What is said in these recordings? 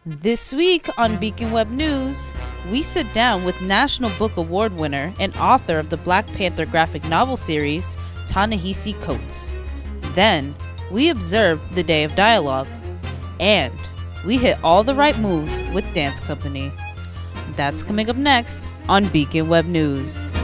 This week on Beacon Web News, we sit down with National Book Award winner and author of the Black Panther graphic novel series, Ta-Nehisi Coates. Then, we observe the Day of Dialogue. And we hit all the right moves with Dance Company. That's coming up next on Beacon Web News.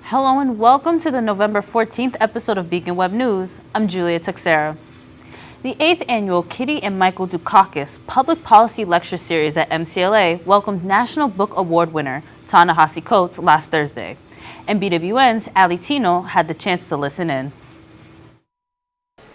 Hello and welcome to the November 14th episode of Beacon Web News. I'm Julia Texera. The 8th annual Kitty and Michael Dukakis Public Policy Lecture Series at MCLA welcomed National Book Award winner Ta-Nehisi Coates last Thursday, and BWN's Ali Tino had the chance to listen in.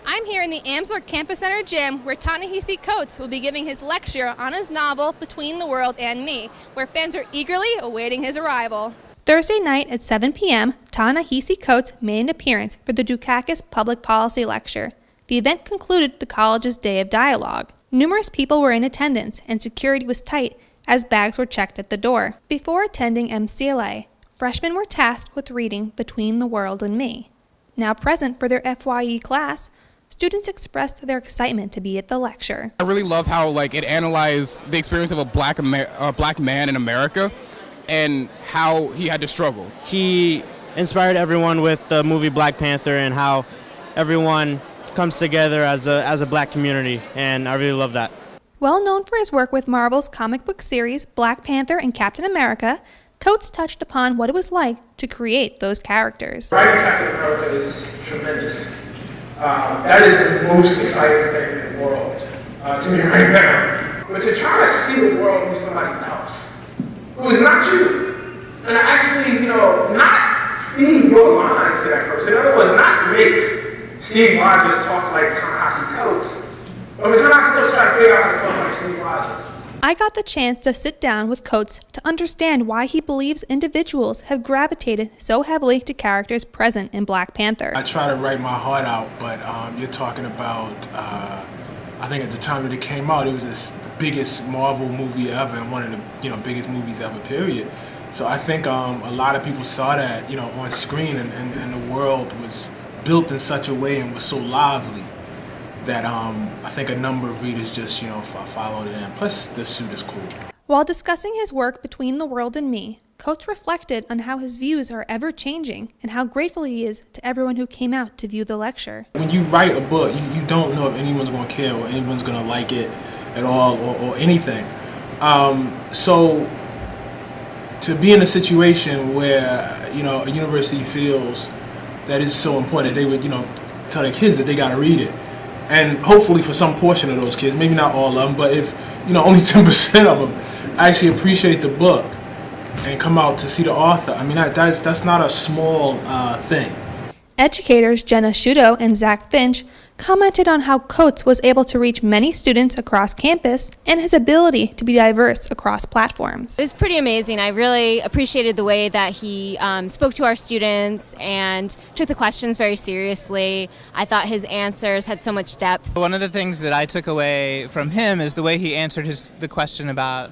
I'm here in the Amsler Campus Center gym where Ta-Nehisi Coates will be giving his lecture on his novel Between the World and Me, where fans are eagerly awaiting his arrival. Thursday night at 7 p.m., Ta-Nehisi Coates made an appearance for the Dukakis Public Policy Lecture. The event concluded the college's Day of Dialogue. Numerous people were in attendance and security was tight as bags were checked at the door. Before attending MCLA, freshmen were tasked with reading Between the World and Me. Now present for their FYE class, students expressed their excitement to be at the lecture. I really love how it analyzed the experience of a black man in America and how he had to struggle. He inspired everyone with the movie Black Panther and how everyone comes together as a black community, and I really love that. Well known for his work with Marvel's comic book series Black Panther and Captain America, Coates touched upon what it was like to create those characters. Writing Captain America is tremendous. That is the most exciting thing in the world to me right now. But to try to see the world with somebody else who is not you, and actually, not feed your lines to that person. In other words, not make Steve Rogers talk like Ta-Nehisi Coates, but for Ta-Nehisi Coates try to figure out how to talk like Steve Rogers. I got the chance to sit down with Coates to understand why he believes individuals have gravitated so heavily to characters present in Black Panther. I try to write my heart out, but you're talking about, I think at the time that it came out, it was the biggest Marvel movie ever and one of the biggest movies ever, period. So I think a lot of people saw that on screen, and the world was built in such a way and was so lively that I think a number of readers just followed it in. Plus the suit is cool. While discussing his work Between the World and Me, Coates reflected on how his views are ever changing and how grateful he is to everyone who came out to view the lecture. When you write a book, you don't know if anyone's going to care or anyone's going to like it at all or anything. So to be in a situation where a university feels that it's so important that they would tell their kids that they got to read it, and hopefully for some portion of those kids, maybe not all of them, but if only 10% of them actually appreciate the book and come out to see the author, I mean that's not a small thing. Educators Jenna Shudo and Zach Finch commented on how Coates was able to reach many students across campus and his ability to be diverse across platforms. It was pretty amazing. I really appreciated the way that he spoke to our students and took the questions very seriously. I thought his answers had so much depth. One of the things that I took away from him is the way he answered the question about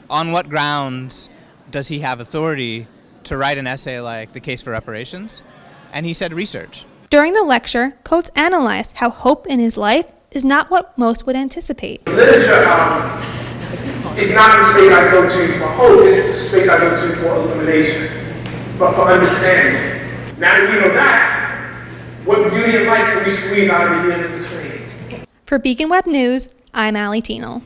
on what grounds does he have authority to write an essay like The Case for Reparations? And he said research. During the lecture, Coates analyzed how hope in his life is not what most would anticipate. Literature is not the space I go to for hope, it's the space I go to for illumination, but for understanding. Now that we know that, what beauty in life can we squeeze out of the years in between? For Beacon Web News, I'm Ali Tino.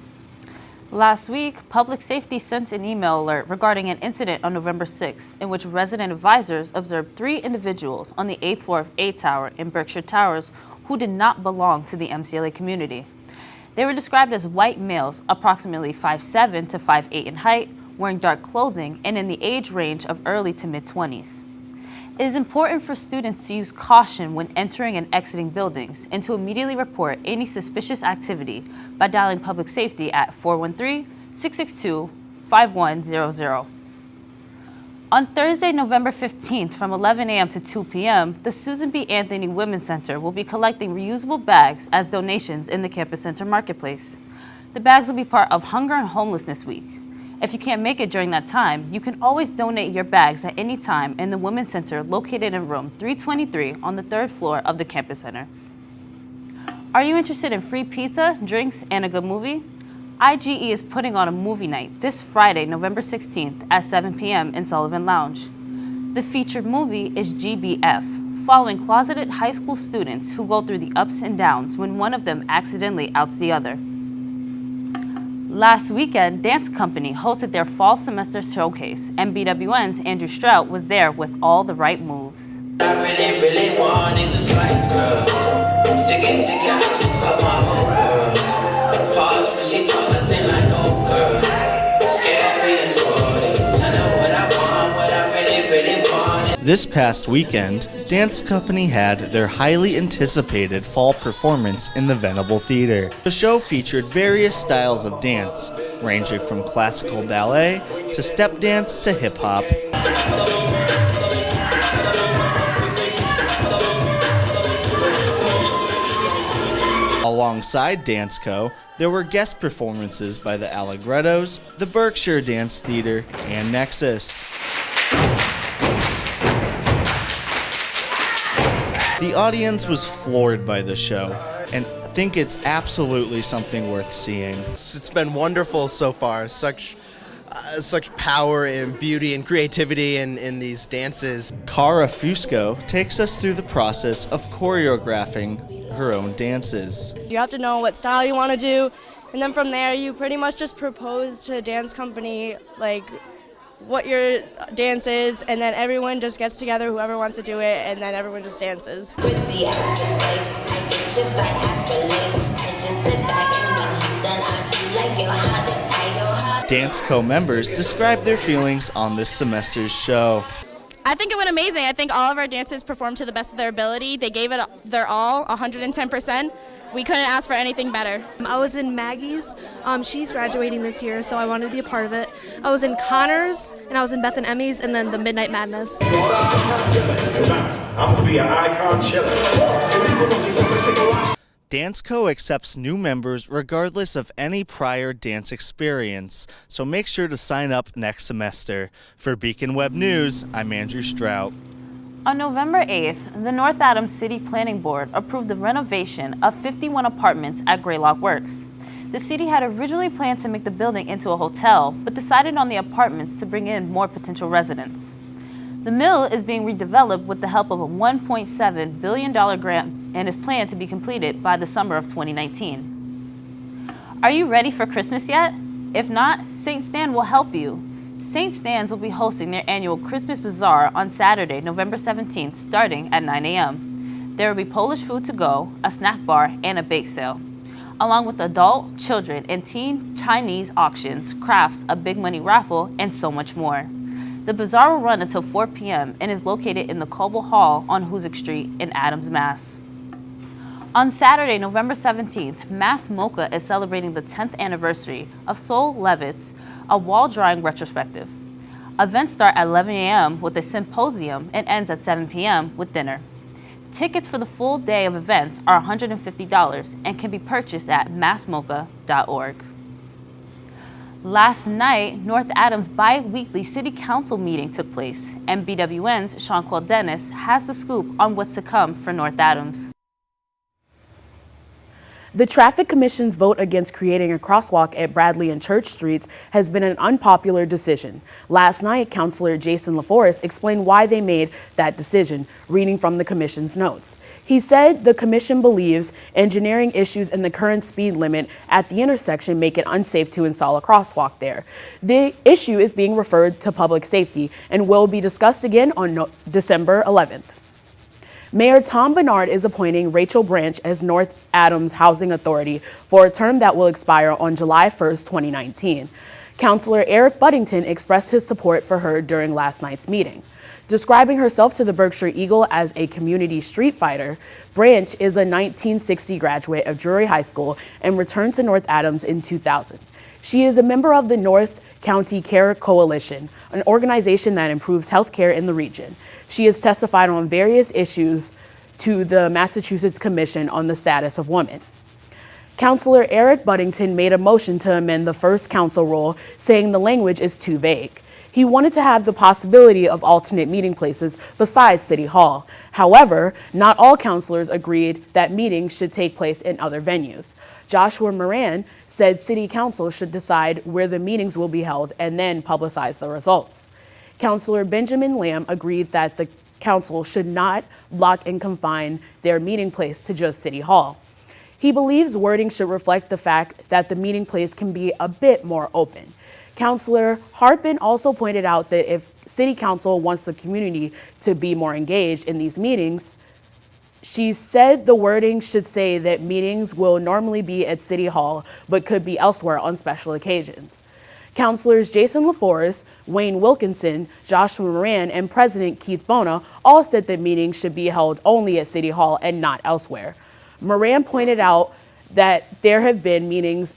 Last week, Public Safety sent an email alert regarding an incident on November 6th in which resident advisors observed 3 individuals on the 8th floor of A Tower in Berkshire Towers who did not belong to the MCLA community. They were described as white males, approximately 5'7" to 5'8" in height, wearing dark clothing, and in the age range of early to mid-20s. It is important for students to use caution when entering and exiting buildings and to immediately report any suspicious activity by dialing public safety at 662-5100. On Thursday, November 15th from 11 a.m. to 2 p.m., the Susan B. Anthony Women's Center will be collecting reusable bags as donations in the Campus Center Marketplace. The bags will be part of Hunger and Homelessness Week. If you can't make it during that time, you can always donate your bags at any time in the Women's Center located in room 323 on the 3rd floor of the Campus Center. Are you interested in free pizza, drinks, and a good movie? IGE is putting on a movie night this Friday, November 16th at 7 p.m. in Sullivan Lounge. The featured movie is GBF, following closeted high school students who go through the ups and downs when one of them accidentally outs the other. Last weekend, Dance Company hosted their fall semester showcase, and BWN's Andrew Strout was there with all the right moves. I really want is a spice girl. Sick I cut my whole girl. Pause when she talk nothing like oh girl. Scary and sporty. Tell her what I want, what I really want. This past weekend, Dance Company had their highly anticipated fall performance in the Venable Theater. The show featured various styles of dance, ranging from classical ballet to step dance to hip hop. Alongside Dance Co., there were guest performances by the Allegrettos, the Berkshire Dance Theater, and Nexus. The audience was floored by the show, and I think it's absolutely something worth seeing. It's been wonderful so far, such power and beauty and creativity in these dances. Cara Fusco takes us through the process of choreographing her own dances. You have to know what style you want to do, and then from there you pretty much just propose to Dance Company like what your dance is, and then everyone just gets together, whoever wants to do it, and then everyone just dances. Dance Co members describe their feelings on this semester's show. I think it went amazing. I think all of our dancers performed to the best of their ability. They gave it their all, 110%. We couldn't ask for anything better. I was in Maggie's. She's graduating this year, so I wanted to be a part of it. I was in Connor's, and I was in Beth and Emmy's, and then the Midnight Madness. I'm gonna be an icon chiller. Dance Co accepts new members regardless of any prior dance experience, so make sure to sign up next semester. For Beacon Web News, I'm Andrew Strout. On November 8th, the North Adams City Planning Board approved the renovation of 51 apartments at Greylock Works. The city had originally planned to make the building into a hotel, but decided on the apartments to bring in more potential residents. The mill is being redeveloped with the help of a $1.7 billion grant and is planned to be completed by the summer of 2019. Are you ready for Christmas yet? If not, St. Stan will help you. St. Stan's will be hosting their annual Christmas Bazaar on Saturday, November 17th, starting at 9 a.m. There will be Polish food to go, a snack bar, and a bake sale, along with adult, children, and teen Chinese auctions, crafts, a big money raffle, and so much more. The bazaar will run until 4 p.m. and is located in the Coble Hall on Hoosick Street in Adams, Mass. On Saturday, November 17th, Mass Mocha is celebrating the 10th anniversary of Sol Levitt's, a wall drawing retrospective. Events start at 11 a.m. with a symposium and ends at 7 p.m. with dinner. Tickets for the full day of events are $150 and can be purchased at massmocha.org. Last night, North Adams' bi-weekly city council meeting took place, and BWN's Shawnquil Dennis has the scoop on what's to come for North Adams. The Traffic Commission's vote against creating a crosswalk at Bradley and Church Streets has been an unpopular decision. Last night, Councilor Jason LaForest explained why they made that decision, reading from the Commission's notes. He said the Commission believes engineering issues in the current speed limit at the intersection make it unsafe to install a crosswalk there. The issue is being referred to public safety and will be discussed again on December 11th. Mayor Tom Bernard is appointing Rachel Branch as North Adams Housing Authority for a term that will expire on July 1st, 2019. Councilor Eric Buddington expressed his support for her during last night's meeting. Describing herself to the Berkshire Eagle as a community street fighter, Branch is a 1960 graduate of Drury High School and returned to North Adams in 2000. She is a member of the North County Care Coalition, an organization that improves health care in the region. She has testified on various issues to the Massachusetts Commission on the Status of Women. Councilor Eric Buddington made a motion to amend the first council rule, saying the language is too vague. He wanted to have the possibility of alternate meeting places besides City Hall. However, not all councilors agreed that meetings should take place in other venues. Joshua Moran said City Council should decide where the meetings will be held and then publicize the results. Councilor Benjamin Lamb agreed that the council should not block and confine their meeting place to just City Hall. He believes wording should reflect the fact that the meeting place can be a bit more open. Councilor Harpin also pointed out that if City Council wants the community to be more engaged in these meetings, she said the wording should say that meetings will normally be at City Hall but could be elsewhere on special occasions. Councilors Jason LaForest, Wayne Wilkinson, Joshua Moran, and President Keith Bona all said that meetings should be held only at City Hall and not elsewhere. Moran pointed out that there have been meetings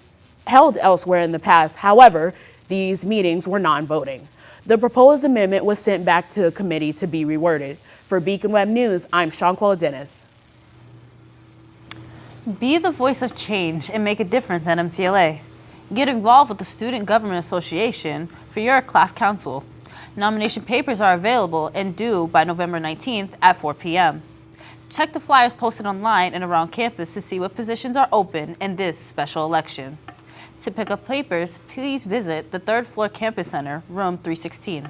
held elsewhere in the past. However, these meetings were non-voting. The proposed amendment was sent back to a committee to be reworded. For Beacon Web News, I'm Shanquella Dennis. Be the voice of change and make a difference at MCLA. Get involved with the Student Government Association for your class council. Nomination papers are available and due by November 19th at 4 p.m. Check the flyers posted online and around campus to see what positions are open in this special election. To pick up papers, please visit the 3rd floor campus center, room 316.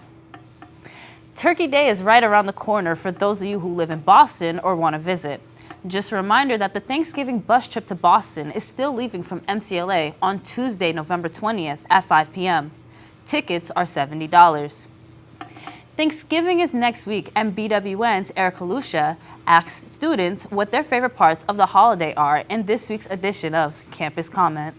Turkey Day is right around the corner for those of you who live in Boston or want to visit. Just a reminder that the Thanksgiving bus trip to Boston is still leaving from MCLA on Tuesday, November 20th at 5 p.m. Tickets are $70. Thanksgiving is next week, and BWN's Erica Lucia asked students what their favorite parts of the holiday are in this week's edition of Campus Comment.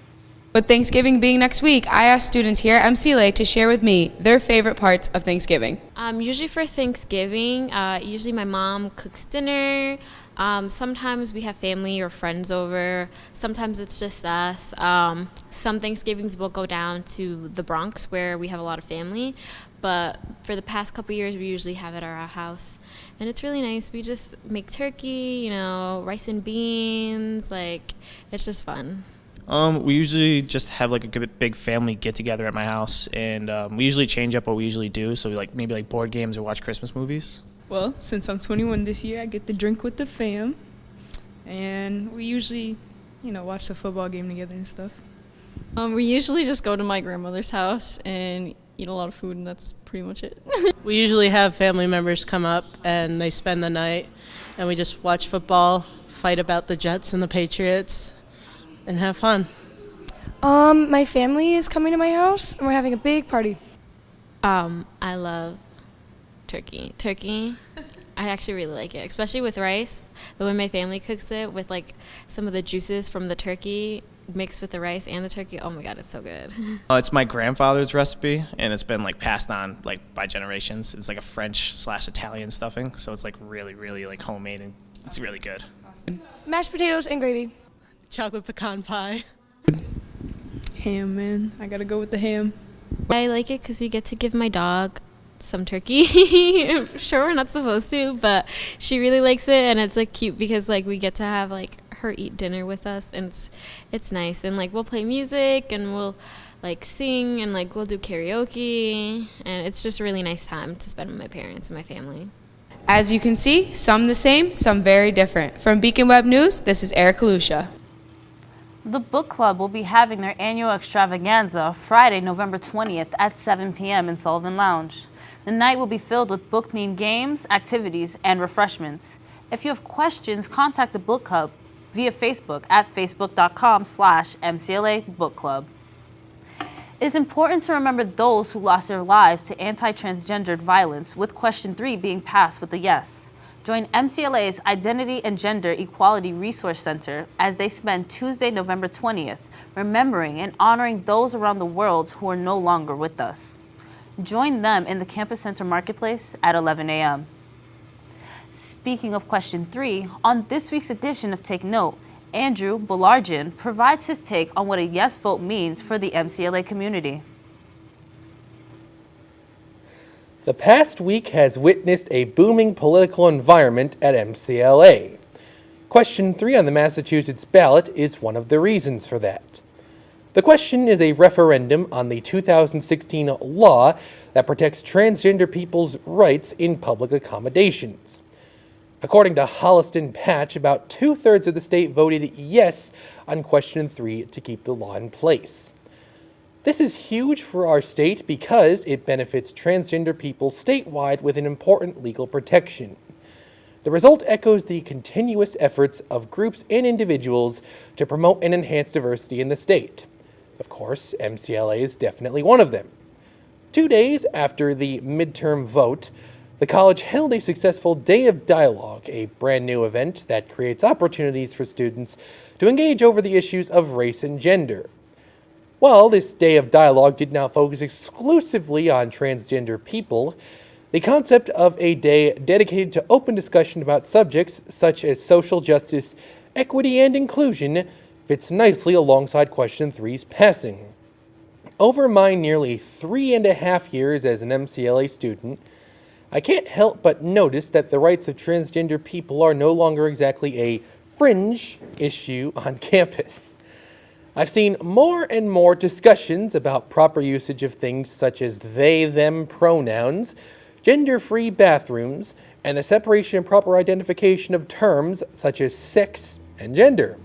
With Thanksgiving being next week, I asked students here at MCLA to share with me their favorite parts of Thanksgiving. Usually for Thanksgiving, usually my mom cooks dinner. Sometimes we have family or friends over. Sometimes it's just us. Some Thanksgivings we'll go down to the Bronx where we have a lot of family. But for the past couple years, we usually have it at our house. And it's really nice. We just make turkey, rice and beans. It's just fun. We usually just have a big family get together at my house, and we usually change up what we usually do. So we maybe board games or watch Christmas movies. Well, since I'm 21 this year, I get to drink with the fam, and we usually, watch the football game together and stuff. We usually just go to my grandmother's house and eat a lot of food, and that's pretty much it. We usually have family members come up and they spend the night, and we just watch football, fight about the Jets and the Patriots, and have fun. My family is coming to my house, and we're having a big party. I love turkey. I actually really like it, especially with rice. The way my family cooks it with some of the juices from the turkey mixed with the rice and the turkey. Oh my God, it's so good. It's my grandfather's recipe, and it's been passed on by generations. It's a French/Italian stuffing, so it's really, really homemade, and it's really good. Awesome. Mashed potatoes and gravy. Chocolate pecan pie. Ham, man. I gotta go with the ham. I like it because we get to give my dog some turkey. Sure, we're not supposed to, but she really likes it, and it's cute because we get to have her eat dinner with us, and it's nice. And we'll play music, and we'll sing, and we'll do karaoke, and it's just a really nice time to spend with my parents and my family. As you can see, some the same, some very different. From Beacon Web News, this is Erica Lucia. The book club will be having their annual extravaganza Friday, November 20th at 7 p.m. in Sullivan Lounge. The night will be filled with book-themed games, activities, and refreshments. If you have questions, contact the book club via Facebook at facebook.com/MCLA Book Club. It is important to remember those who lost their lives to anti-transgendered violence, with question 3 being passed with a yes. Join MCLA's Identity and Gender Equality Resource Center as they spend Tuesday, November 20th, remembering and honoring those around the world who are no longer with us. Join them in the Campus Center Marketplace at 11 a.m. Speaking of question 3, on this week's edition of Take Note, Andrew Bolarjan provides his take on what a yes vote means for the MCLA community. The past week has witnessed a booming political environment at MCLA. Question 3 on the Massachusetts ballot is one of the reasons for that. The question is a referendum on the 2016 law that protects transgender people's rights in public accommodations. According to Holliston Patch, about 2/3 of the state voted yes on question 3 to keep the law in place. This is huge for our state because it benefits transgender people statewide with an important legal protection. The result echoes the continuous efforts of groups and individuals to promote and enhance diversity in the state. Of course, MCLA is definitely one of them. 2 days after the midterm vote, the college held a successful Day of Dialogue, a brand new event that creates opportunities for students to engage over the issues of race and gender. While this Day of Dialogue did not focus exclusively on transgender people, the concept of a day dedicated to open discussion about subjects such as social justice, equity, and inclusion fits nicely alongside question 3's passing. Over my nearly 3.5 years as an MCLA student, I can't help but notice that the rights of transgender people are no longer exactly a fringe issue on campus. I've seen more and more discussions about proper usage of things such as they, them pronouns, gender-free bathrooms, and the separation and proper identification of terms such as sex and gender.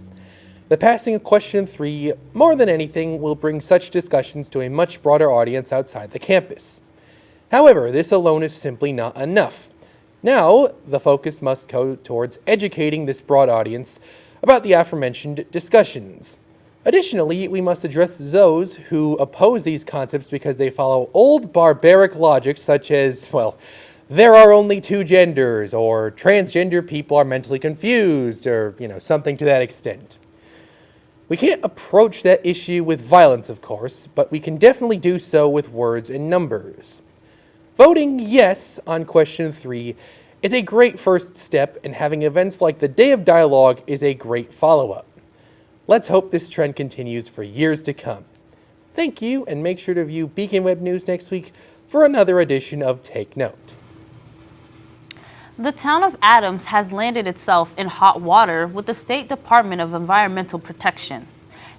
The passing of question 3, more than anything, will bring such discussions to a much broader audience outside the campus. However, this alone is simply not enough. Now, the focus must go towards educating this broad audience about the aforementioned discussions. Additionally, we must address those who oppose these concepts because they follow old barbaric logic such as, well, there are only 2 genders, or transgender people are mentally confused, or, something to that extent. We can't approach that issue with violence, of course, but we can definitely do so with words and numbers. Voting yes on question 3 is a great first step, and having events like the Day of Dialogue is a great follow-up. Let's hope this trend continues for years to come. Thank you, and make sure to view Beacon Web News next week for another edition of Take Note. The town of Adams has landed itself in hot water with the State Department of Environmental Protection.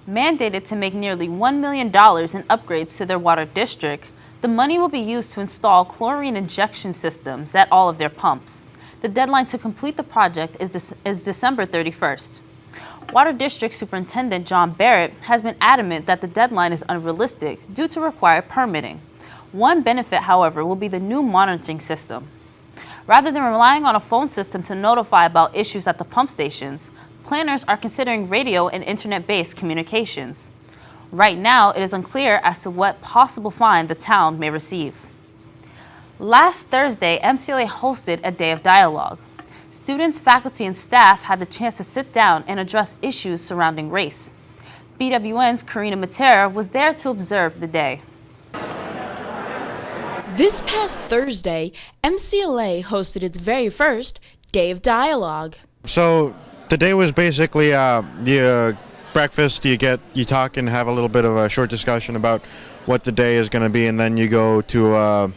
Mandated to make nearly $1 million in upgrades to their water district, the money will be used to install chlorine injection systems at all of their pumps. The deadline to complete the project is December 31st. Water District Superintendent John Barrett has been adamant that the deadline is unrealistic due to required permitting. One benefit, however, will be the new monitoring system. Rather than relying on a phone system to notify about issues at the pump stations, planners are considering radio and internet-based communications. Right now, it is unclear as to what possible fine the town may receive. Last Thursday, MCLA hosted a Day of Dialogue. Students, faculty, and staff had the chance to sit down and address issues surrounding race. BWN's Karina Matera was there to observe the day. This past Thursday, MCLA hosted its very first Day of Dialogue. So the day was basically breakfast, you talk and have a little bit of a short discussion about what the day is going to be, and then you go to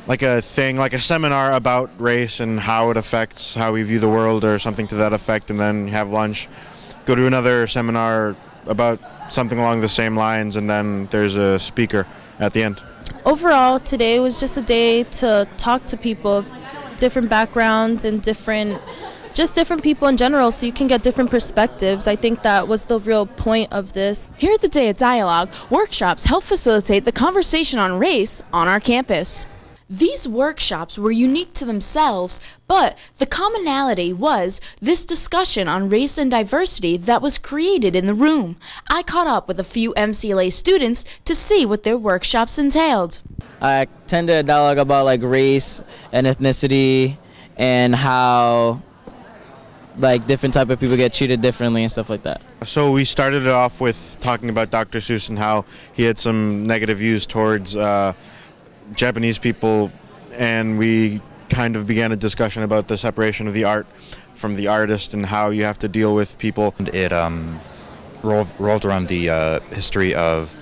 like a seminar about race and how it affects how we view the world or something to that effect, and then have lunch, go to another seminar about something along the same lines, and then there's a speaker at the end. Overall, today was just a day to talk to people of different backgrounds and different people in general, so you can get different perspectives. I think that was the real point of this. Here at the Day of Dialogue, workshops help facilitate the conversation on race on our campus. These workshops were unique to themselves, but the commonality was this discussion on race and diversity that was created in the room. I caught up with a few MCLA students to see what their workshops entailed. I attended a dialogue about race and ethnicity and how different type of people get treated differently and stuff like that. So we started it off with talking about Dr. Seuss and how he had some negative views towards Japanese people, and we kind of began a discussion about the separation of the art from the artist and how you have to deal with people. It revolved around the history of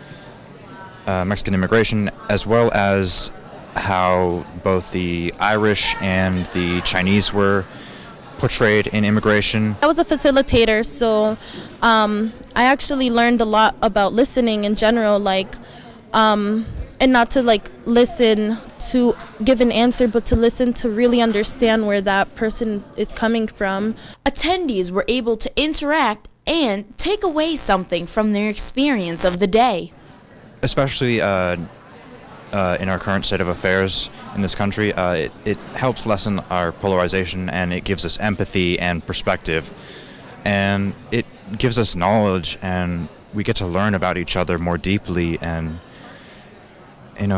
Mexican immigration, as well as how both the Irish and the Chinese were portrayed in immigration. I was a facilitator, so I actually learned a lot about listening in general, and not to listen to give an answer, but to listen to really understand where that person is coming from. Attendees were able to interact and take away something from their experience of the day. Especially in our current state of affairs in this country, it helps lessen our polarization, and it gives us empathy and perspective, and it gives us knowledge, and we get to learn about each other more deeply and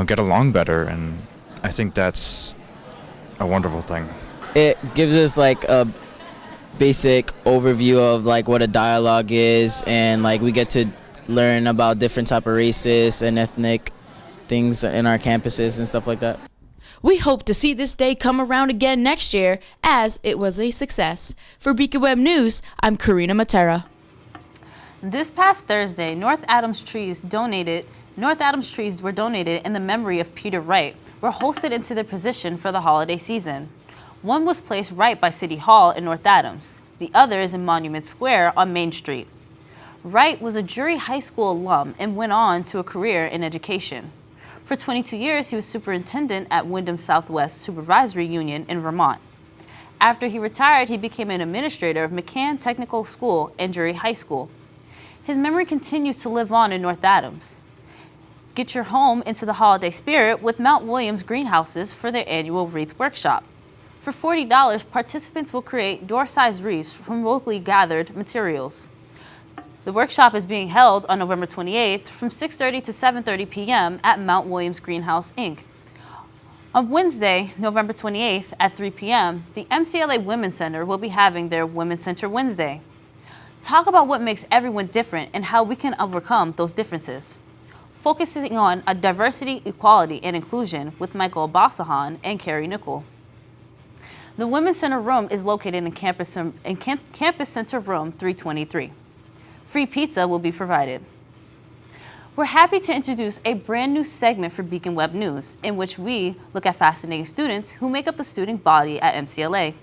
get along better, and I think that's a wonderful thing. It gives us a basic overview of what a dialogue is, and we get to learn about different type of races and ethnic things in our campuses and stuff like that. We hope to see this day come around again next year, as it was a success. For Beacon Web News, I'm Karina Matera. This past Thursday, North Adams trees were donated in the memory of Peter Wright, were hosted into their position for the holiday season. One was placed right by City Hall in North Adams. The other is in Monument Square on Main Street. Wright was a Drury High School alum and went on to a career in education. For 22 years, he was superintendent at Wyndham Southwest Supervisory Union in Vermont. After he retired, he became an administrator of McCann Technical School and Drury High School. His memory continues to live on in North Adams. Get your home into the holiday spirit with Mount Williams Greenhouses for their annual wreath workshop. For $40, participants will create door-sized wreaths from locally gathered materials. The workshop is being held on November 28th from 6:30 to 7:30 p.m. at Mount Williams Greenhouse, Inc. On Wednesday, November 28th at 3 p.m., the MCLA Women's Center will be having their Women's Center Wednesday. Talk about what makes everyone different and how we can overcome those differences. Focusing on a diversity, equality, and inclusion with Michael Basahan and Carrie Nickel. The Women's Center Room is located in Campus Center Room 323. Free pizza will be provided. We're happy to introduce a brand new segment for Beacon Web News, in which we look at fascinating students who make up the student body at MCLA.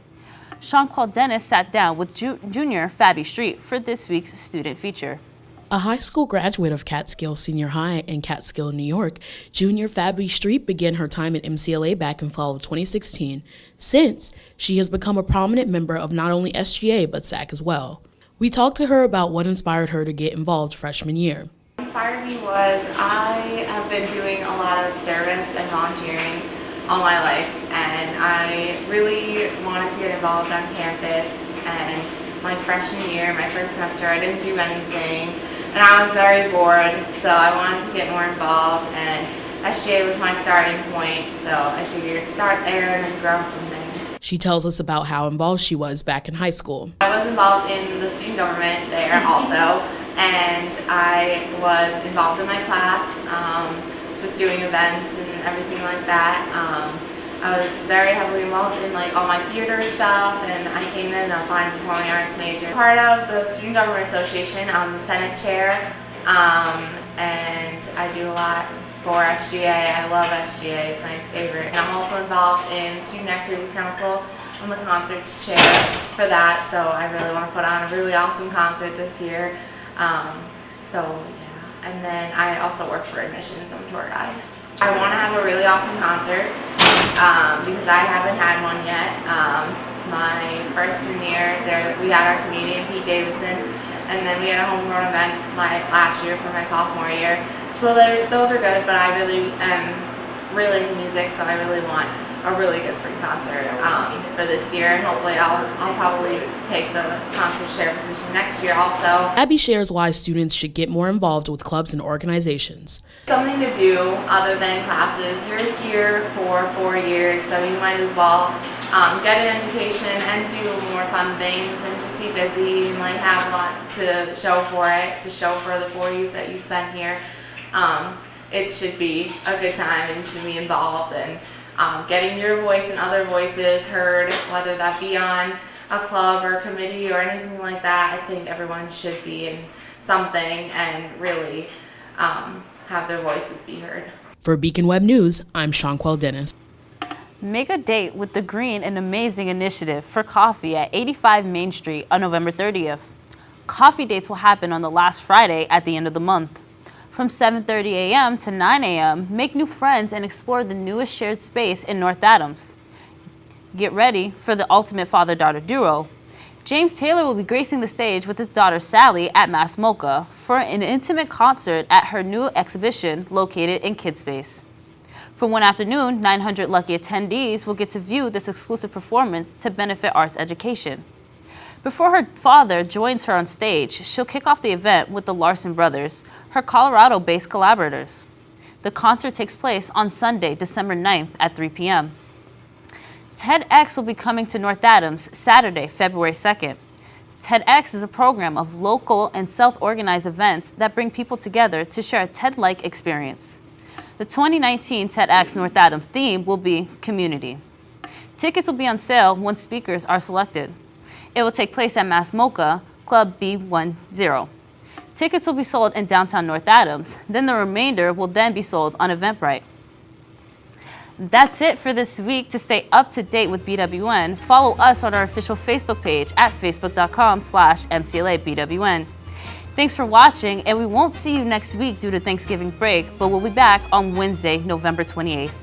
Sean Dennis sat down with Junior Fabi Street for this week's student feature. A high school graduate of Catskill Senior High in Catskill, New York, Junior Fabi Street began her time at MCLA back in fall of 2016. Since, she has become a prominent member of not only SGA but SAC as well. We talked to her about what inspired her to get involved freshman year. What inspired me was I have been doing a lot of service and volunteering all my life, and I really wanted to get involved on campus. And my freshman year, my first semester, I didn't do anything, and I was very bored, so I wanted to get more involved, and SGA was my starting point, so I figured start there and then grow from there. She tells us about how involved she was back in high school. I was involved in the student government there also, and I was involved in my class, just doing events and everything like that. I was very heavily involved in all my theater stuff, and I came in a fine performing arts major. Part of the Student Government Association, I'm the Senate chair, and I do a lot for SGA. I love SGA, it's my favorite. And I'm also involved in Student Activities Council. I'm the concerts chair for that, so I really want to put on a really awesome concert this year. And then I also work for admissions, I'm a tour guide. I want to have a really awesome concert because I haven't had one yet. My freshman year, we had our comedian Pete Davidson, and then we had a homegrown event last year for my sophomore year. So those are good, but I really am really into music, so I really want a really good spring concert for this year, and hopefully I'll probably take the concert chair position next year also. Abby shares why students should get more involved with clubs and organizations. Something to do other than classes. You're here for 4 years, so you might as well get an education and do more fun things and just be busy and have a lot to show for it, to show for the 4 years that you spent here. It should be a good time and you should be involved, and getting your voice and other voices heard, whether that be on a club or a committee or anything like that. I think everyone should be in something and really have their voices be heard. For Beacon Web News, I'm Shanquel Dennis. Make a date with the Green and Amazing Initiative for coffee at 85 Main Street on November 30th. Coffee dates will happen on the last Friday at the end of the month. From 7:30 a.m. to 9 a.m., make new friends and explore the newest shared space in North Adams. Get ready for the ultimate father-daughter duo. James Taylor will be gracing the stage with his daughter Sally at Mass Mocha for an intimate concert at her new exhibition located in Kid Space. For one afternoon, 900 lucky attendees will get to view this exclusive performance to benefit arts education. Before her father joins her on stage, she'll kick off the event with the Larson brothers, her Colorado-based collaborators. The concert takes place on Sunday, December 9th at 3 p.m. TEDx will be coming to North Adams Saturday, February 2nd. TEDx is a program of local and self-organized events that bring people together to share a TED-like experience. The 2019 TEDx North Adams theme will be community. Tickets will be on sale once speakers are selected. It will take place at Mass Mocha, Club B10. Tickets will be sold in downtown North Adams, then the remainder will then be sold on Eventbrite. That's it for this week. To stay up to date with BWN, follow us on our official Facebook page at facebook.com/MCLA-BWN. Thanks for watching, and we won't see you next week due to Thanksgiving break, but we'll be back on Wednesday, November 28th.